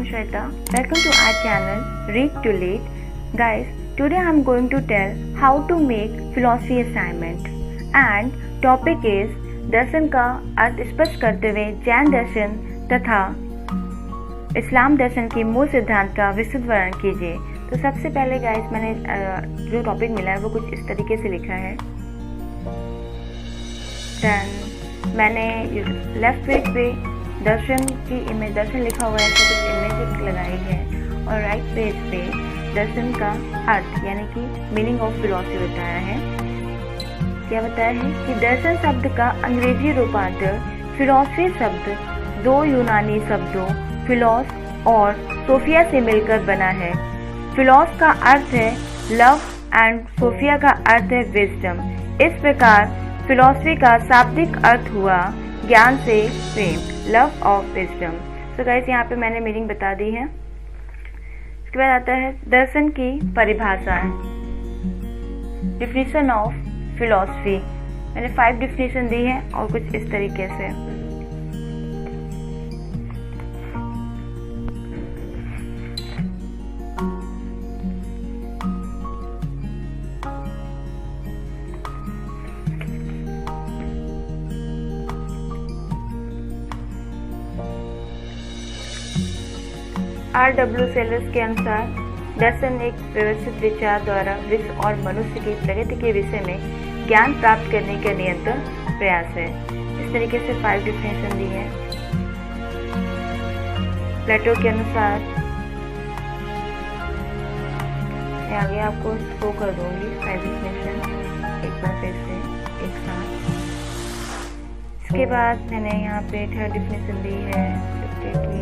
I'm Shweta. Welcome to our channel Read to Lead. Guys, today I'm going to tell how to make philosophy assignment and topic is दर्शन का अर्थ स्पष्ट करते हुए जैन दर्शन तथा इस्लाम दर्शन के मूल सिद्धांत का विस्तृत वर्णन कीजिए। तो सबसे पहले गाइस मैंने जो टॉपिक मिला है वो कुछ इस तरीके से लिखा है। देन मैंने लेफ्ट पेज पे दर्शन की इमेज दर्शन लिखा हुआ है तो कुछ इमेज लगाई है और राइट पेज पे दर्शन का अर्थ यानी कि मीनिंग ऑफ फिलॉसफी बताया है। क्या बताया है कि दर्शन शब्द का अंग्रेजी रूपांतर फिलॉसफी शब्द दो यूनानी शब्दों फिलॉस और सोफिया से मिलकर बना है। फिलॉस का अर्थ है लव एंड सोफिया का अर्थ है विजडम। इस प्रकार फिलॉसफी का शाब्दिक अर्थ हुआ ज्ञान से प्रेम, लव ऑफ विजडम। तो गाइस यहाँ पे मैंने मीनिंग बता दी है। इसके बाद आता है दर्शन की परिभाषा, डिफिनीशन ऑफ फिलॉसफी। मैंने 5 डिफिनीशन दी है और कुछ इस तरीके से। R.W. सेलर्स के अनुसार दर्शन एक व्यवस्थित विचार द्वारा विश्व और मनुष्य की प्रगति के विषय में ज्ञान प्राप्त करने का निरंतर प्रयास है। इस तरीके से 5 डिफिनेशन दी है। प्लेटो के अनुसार मैं आगे आपको शो कर दूंगी 5 डिफिनेशन एक बार फिर से एक साथ। इसके बाद मैंने यहाँ पे 3rd डिफिनेशन दी है की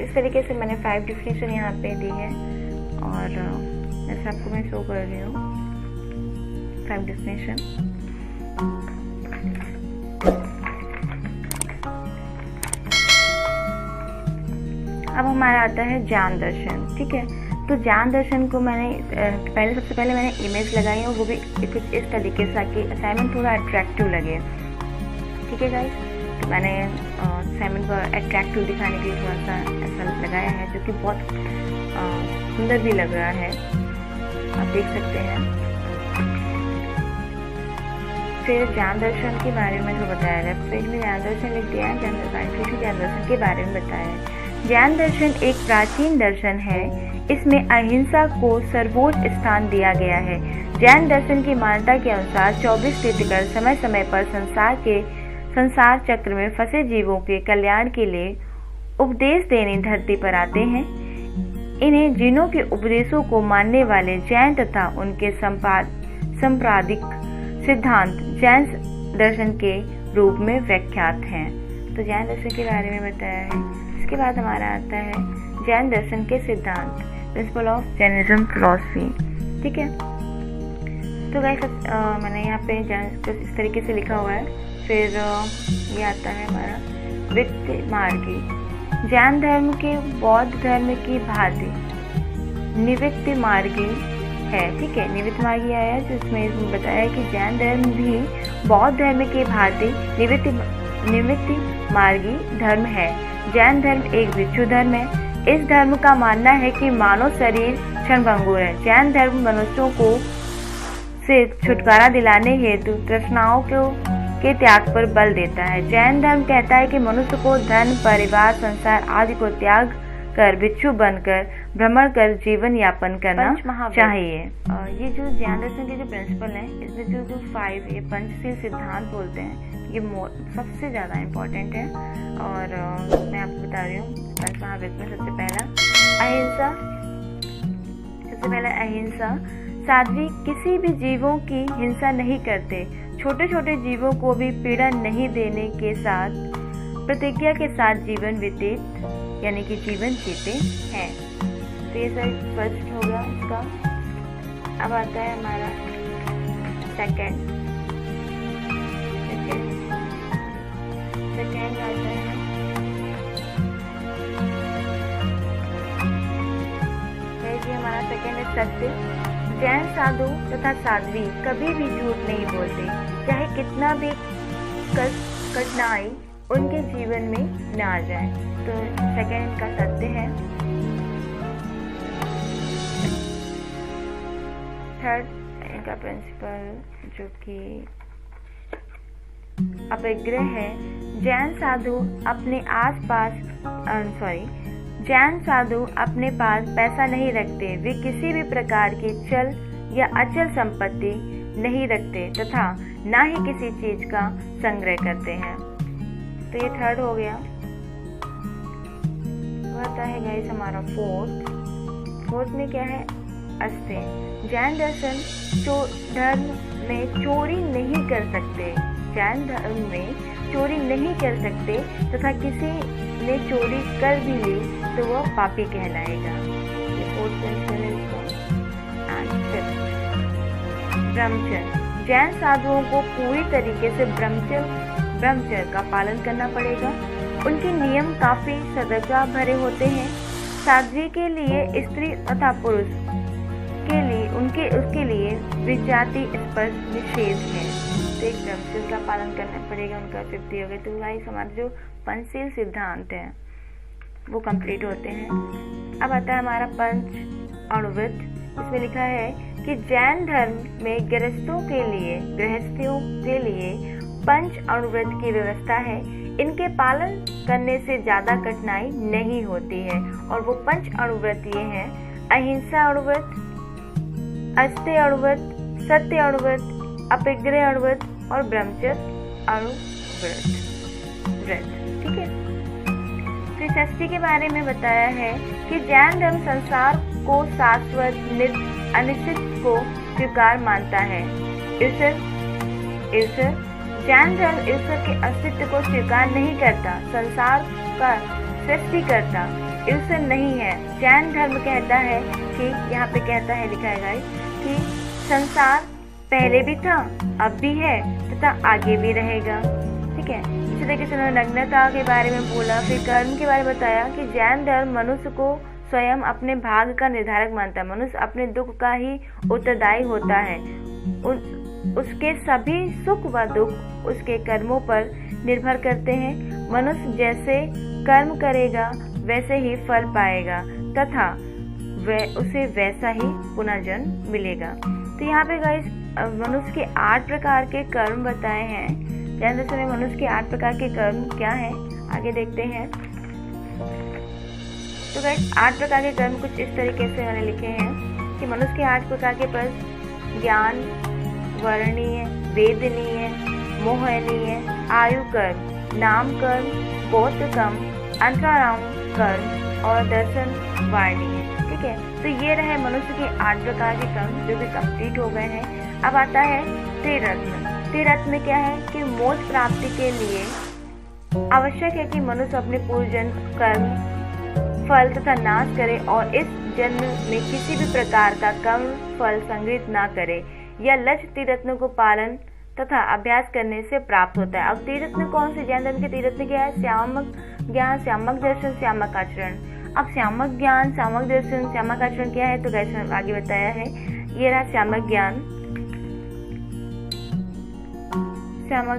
इस तरीके से मैंने 5 डिफिनेशन यहाँ पे दी है और जैसे आपको मैं शो कर रही हूँ 5 डिफिनेशन। अब हमारा आता है ज्ञान दर्शन। ठीक है, तो ज्ञान दर्शन को मैंने सबसे पहले मैंने इमेज लगाई है और वो भी कुछ इस तरीके से ताकि असाइनमेंट थोड़ा अट्रैक्टिव लगे। ठीक है गाइस, तो मैंने असाइनमेंट को अट्रैक्टिव दिखाने के लिए थोड़ा सा ऐसा लगाया है जो कि बहुत सुंदर भी लग रहा है, आप देख सकते हैं। फिर ज्ञान दर्शन के बारे में जो बताया है पेज में ज्ञान दर्शन लिख दिया है। ज्ञान दर्शन के बारे में बताया है। ज्ञान दर्शन एक प्राचीन दर्शन है। इसमें अहिंसा को सर्वोच्च स्थान दिया गया है। जैन दर्शन की मान्यता के अनुसार 24 तीर्थंकर समय समय पर संसार चक्र में फंसे जीवों के कल्याण के लिए उपदेश देने धरती पर आते हैं। इन्हें जिनों के उपदेशों को मानने वाले जैन तथा उनके सांप्रदायिक सिद्धांत जैन दर्शन के रूप में व्याख्यात हैं। तो जैन दर्शन के बारे में बताया है। इसके बाद हमारा आता है जैन दर्शन के सिद्धांत, प्रिंसिपल ऑफ जैनिज्म फिलॉसफी। ठीक है, तो गाइस मैंने यहाँ पे जैन इस तरीके से लिखा हुआ है। फिर ये आता है हमारा व्यक्ति मार्गी। जैन धर्म के बौद्ध धर्म की भांति निवृत्ति मार्गी है। ठीक है, निवृत्ति मार्गी आया है जिसमें बताया कि जैन धर्म भी बौद्ध धर्म के भांति निवृत्ति मार्गी धर्म है। जैन धर्म एक भिक्षु धर्म है। इस धर्म का मानना है कि मानव शरीर क्षणभंगुर है। जैन धर्म मनुष्यों को से छुटकारा दिलाने हेतु तृष्णाओं के त्याग पर बल देता है। जैन धर्म कहता है कि मनुष्य को धन, परिवार, संसार आदि को त्याग कर भिक्षु बनकर भ्रमण कर जीवन यापन करना चाहिए। ये जो जैन दर्शन के जो प्रिंसिपल हैं, इसमें जो 5 ये पंचशील सिद्धांत बोलते हैं, ये सबसे ज़्यादा इम्पोर्टेंट है। और मैं आपको बता रही हूँ पंच महावृत्त में सबसे पहला अहिंसा। साध्वी किसी भी जीवों की हिंसा नहीं करते, छोटे छोटे जीवों को भी पीड़ा नहीं देने के साथ प्रतिज्ञा के साथ जीवन व्यतीत यानी कि जीवन जीते हैं। तो ये सब फर्स्ट होगा इसका। अब आता है हमारा सेकंड आता है जैन साधु तथा साध्वी कभी भी झूठ नहीं बोलते, चाहे कितना भी कठिनाई उनके जीवन में न आ जाए। तो सेकंड इनका सत्य है। थर्ड इनका प्रिंसिपल जो कि अपरिग्रह है। जैन साधु अपने पास पैसा नहीं रखते, वे किसी भी प्रकार की चल या अचल संपत्ति नहीं रखते तथा ना ही किसी चीज का संग्रह करते हैं। तो ये थर्ड हो गया। आता है गाइस हमारा फोर्थ में क्या है? अस्ते। जैन दर्शन धर्म में चोरी नहीं कर सकते, जैन धर्म में चोरी नहीं कर सकते तथा किसी ने चोरी कर भी ली तो वह पापी कहलाएगा। ये फोर्थ प्रिंसिपल है इसका। ब्रह्मचर्य। जैन साधुओं को पूरी तरीके से ब्रह्मचर्य का पालन करना पड़ेगा। उनके नियम काफी सतर्कता भरे होते हैं। साध्वी के लिए स्त्री तथा पुरुष के लिए उसके लिए विजाति स्पर्श निषेध है। तो एक ब्रह्मचर्य का पालन करना पड़ेगा। उनका 50 हो गए। तो गाइस हमारे जो पंचशील सिद्धांत है वो कंप्लीट होते हैं। अब आता है हमारा पंच अणुव्रत। इसमें लिखा है कि जैन धर्म में गृहस्थियों के लिए पंच अणुव्रत की व्यवस्था है। इनके पालन करने से ज्यादा कठिनाई नहीं होती है और वो पंच अणुव्रत ये हैं: अहिंसा अणुव्रत, अस्तेय अणुव्रत, सत्य अणुव्रत, अपरिग्रह अणुव्रत और ब्रह्मचर्य अणुव्रत। ठीक है। तो षष्ठी के बारे में बताया है कि जैन धर्म संसार को शाश्वत अनिश्चित को स्वीकार मानता है। ईश्वर जैन धर्म ईश्वर के अस्तित्व को स्वीकार नहीं करता, संसार का सृष्टि करता ईश्वर नहीं है। जैन धर्म कहता है कि यहाँ पे कहता है, लिखा है कि संसार पहले भी था, अब भी है तथा आगे भी रहेगा। ठीक है। इसी तरीके से उन्होंने नग्नता के बारे में बोला। फिर कर्म के बारे में बताया कि जैन धर्म मनुष्य को स्वयं अपने भाग्य का निर्धारक मानता है। मनुष्य अपने दुख का ही उत्तरदायी होता है। उसके सभी सुख व दुख उसके कर्मों पर निर्भर करते हैं। मनुष्य जैसे कर्म करेगा वैसे ही फल पाएगा तथा उसे वैसा ही पुनर्जन्म मिलेगा। तो यहाँ पे गाइस मनुष्य के 8 प्रकार के कर्म बताए हैं। जैन दर्शन में मनुष्य के 8 प्रकार के कर्म क्या हैं, आगे देखते हैं। तो गाइस 8 प्रकार के कर्म कुछ इस तरीके से मैंने लिखे हैं कि मनुष्य के 8 प्रकार के पद: ज्ञान, वर्णीय, वेदनीय, मोहनीय, आयु कर्म, नाम कर्म, बोध कर्म, अंतराराम कर्म और दर्शन वारणीय। ठीक है। तो ये रहे मनुष्य के 8 प्रकार के कर्म जो कि कंप्लीट हो गए हैं। अब आता है त्रिरत्न। त्रिरत्न में क्या है कि मोक्ष प्राप्ति के लिए आवश्यक है कि मनुष्य अपने पूर्वजन्म कर्म फल तथा नाश करे और इस जन्म में किसी भी प्रकार का कर्म फल संग्रहित ना करे। यह लक्ष्य त्रिरत्न को पालन तथा अभ्यास करने से प्राप्त होता है। अब त्रिरत्न कौन से? जैन धर्म के त्रिरत्न क्या है? श्यामक ज्ञान, श्यामक दर्शन, श्यामक आचरण। अब श्यामक ज्ञान, श्यामक दर्शन, श्यामक आचरण क्या है? तो कैसे आगे बताया है। ये रहा श्यामक ज्ञान। श्यामक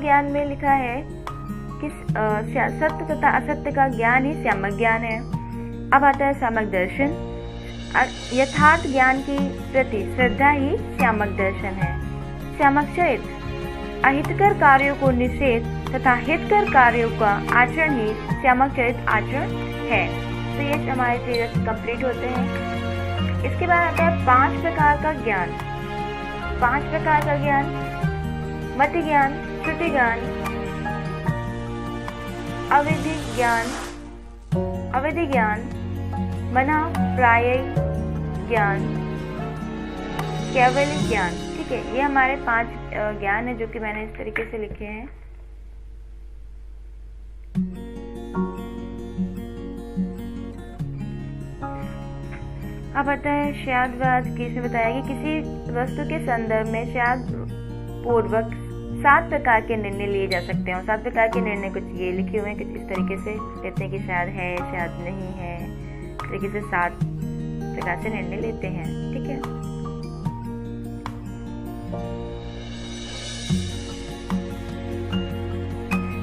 ज्ञान में लिखा है कि सत्य तथा असत्य का ज्ञान ही श्यामक ज्ञान है। अब आता है श्यामक दर्शन। यथार्थ ज्ञान की प्रति श्रद्धा ही श्यामक दर्शन है। श्यामक चरित्र अहितकर कार्यों को निषेध तथा हितकर कार्यों का आचरण ही श्यामक चरित्र आचरण है। तो ये हमारे तीर्थ कंप्लीट होते हैं। इसके बाद आता है 5 प्रकार का ज्ञान। 5 प्रकार का ज्ञान: मति ज्ञान, श्रुति ज्ञान, अविधि ज्ञान, मना प्राय ज्ञान, केवल ज्ञान। ठीक है। ये हमारे 5 ज्ञान है जो कि मैंने इस तरीके से लिखे हैं। अब आता है श्यादवाद की। इसमें बताया कि किसी वस्तु के संदर्भ में श्याद पूर्वक 7 प्रकार के निर्णय लिए जा सकते हैं। 7 प्रकार के निर्णय कुछ ये लिखे हुए हैं, कुछ इस तरीके से कहते हैं कि शायद है, शायद नहीं है, इस तरीके से 7 प्रकार से निर्णय लेते हैं। ठीक है,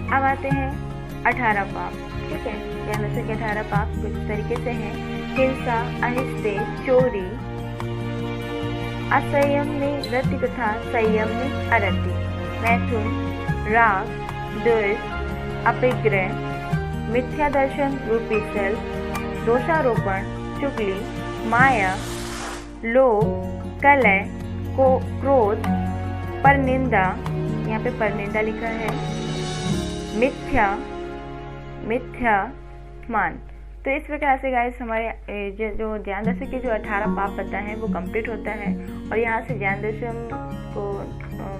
अब आते हैं 18 पाप। ठीक है, ज्ञान दर्शन के 18 पाप कुछ तरीके से हैं। हिंसा, अहिंसा, चोरी, असंयम में रति तथा संयम में अरति, मैथुन, राग, द्वेष, अपरिग्रह, मिथ्या दर्शन रूपी सेल्फ, दोषारोपण, चुगली, माया, लोभ, कलह, क्रोध, परनिंदा, यहाँ पे परनिंदा लिखा है, मिथ्या मान। तो इस प्रकार से गाइस हमारे जो ज्ञान दर्शन के जो 18 पाप पता है वो कंप्लीट होता है। और यहाँ से ज्ञान दर्शन को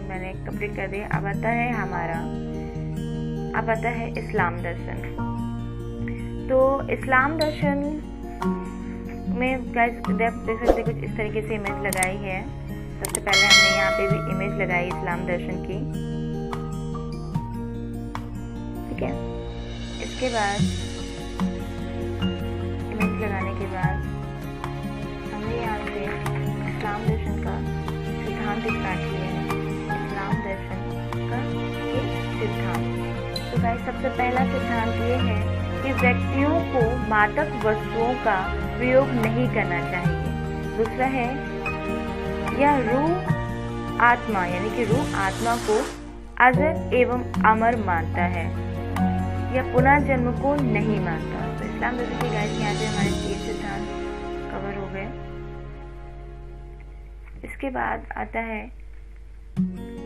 मैंने कंप्लीट कर दिया। अब आता है इस्लाम दर्शन। तो इस्लाम दर्शन में गाइस देख सकते कुछ इस तरीके से इमेज लगाई है। सबसे पहले हमने यहाँ पे भी इमेज लगाई इस्लाम दर्शन की। ठीक है, इसके बाद इमेज लगाने के बाद हमने यहाँ पे इस्लाम दर्शन का सिद्धांत स्टार्ट किया है। इस्लाम दर्शन का एक सिद्धांत। तो गाइस सबसे पहला सिद्धांत ये है कि व्यक्तियों को मादक वस्तुओं का प्रयोग नहीं करना चाहिए। दूसरा है यह रूह आत्मा यानी कि रूह आत्मा को अजर एवं अमर मानता है, यह पुनर्जन्म को नहीं मानता। तो इस्लाम दर्शन की गाइस यहाँ पे हमारे 3 सिद्धांत कवर हो गए। इसके बाद आता है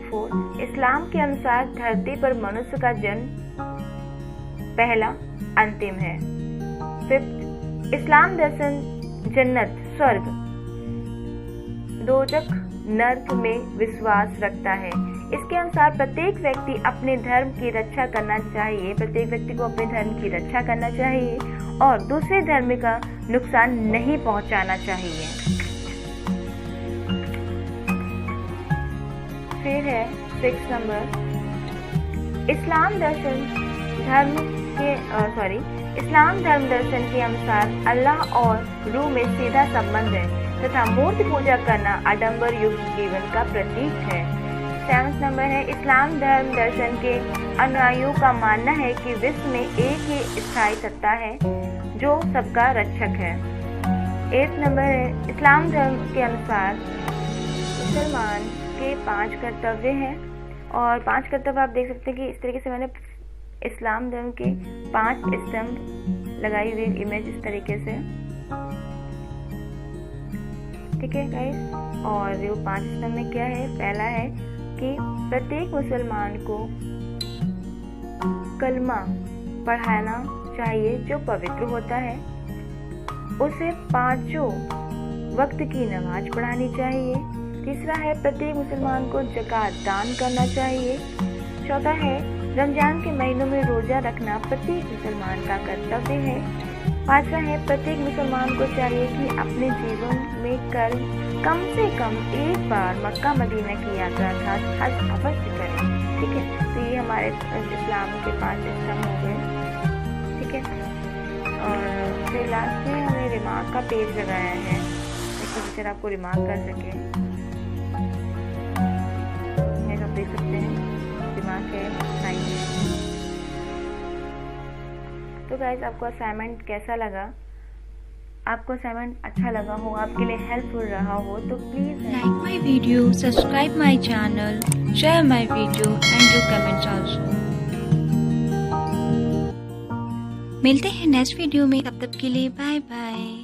4, इस्लाम के अनुसार धरती पर मनुष्य का जन्म पहला अंतिम है। 5, इस्लाम दर्शन जन्नत, स्वर्ग, दोजख, नर्क में विश्वास रखता है। इसके अनुसार प्रत्येक व्यक्ति अपने धर्म की रक्षा करना चाहिए, प्रत्येक व्यक्ति को अपने धर्म की रक्षा करना चाहिए और दूसरे धर्म का नुकसान नहीं पहुंचाना चाहिए। फिर है 6 नंबर, इस्लाम धर्म दर्शन के अनुसार अल्लाह और रूह में सीधा संबंध है तथा मूर्ति पूजा करना आडंबर युक्त जीवन का प्रतीक है। 7 नंबर है, इस्लाम धर्म दर्शन के अनुयायियों का मानना है कि विश्व में एक ही स्थायी सत्ता है जो सबका रक्षक है। 8 नंबर है, इस्लाम धर्म के अनुसार मुसलमान के 5 कर्तव्य हैं और 5 कर्तव्य आप देख सकते हैं कि इस तरीके से मैंने इस्लाम धर्म के 5 स्तंभ लगाई हुई इमेज इस तरीके से। ठीक है गाइस, और जो 5 स्तंभ में क्या है, पहला है कि प्रत्येक मुसलमान को कलमा पढ़ाना चाहिए जो पवित्र होता है, उसे 5 वक्त की नमाज पढ़ानी चाहिए। तीसरा है प्रत्येक मुसलमान को ज़कात दान करना चाहिए। चौथा है रमजान के महीनों में रोजा रखना प्रत्येक मुसलमान का कर्तव्य है। 5वां है प्रत्येक मुसलमान को चाहिए कि अपने जीवन में कम से कम एक बार मक्का मदीना की यात्रा अर्थात हज अवश्य करें। ठीक है, तो ये हमारे इस्लाम के 5 स्तंभ हो गए। ठीक है, और फिर लास्ट में हमने रिमार्क का पेज लगाया है ताकि फिर आपको रिमार्क कर सके। आप देख सकते हैं रिमार्क है, साइन है। तो गाइस आपको असाइनमेंट कैसा लगा? आपको असाइनमेंट अच्छा लगा हो, आपके लिए हेल्पफुल रहा हो तो please like my video, subscribe my channel, share my video and do comments also. मिलते हैं नेक्स्ट वीडियो में, तब तक के लिए बाय बाय।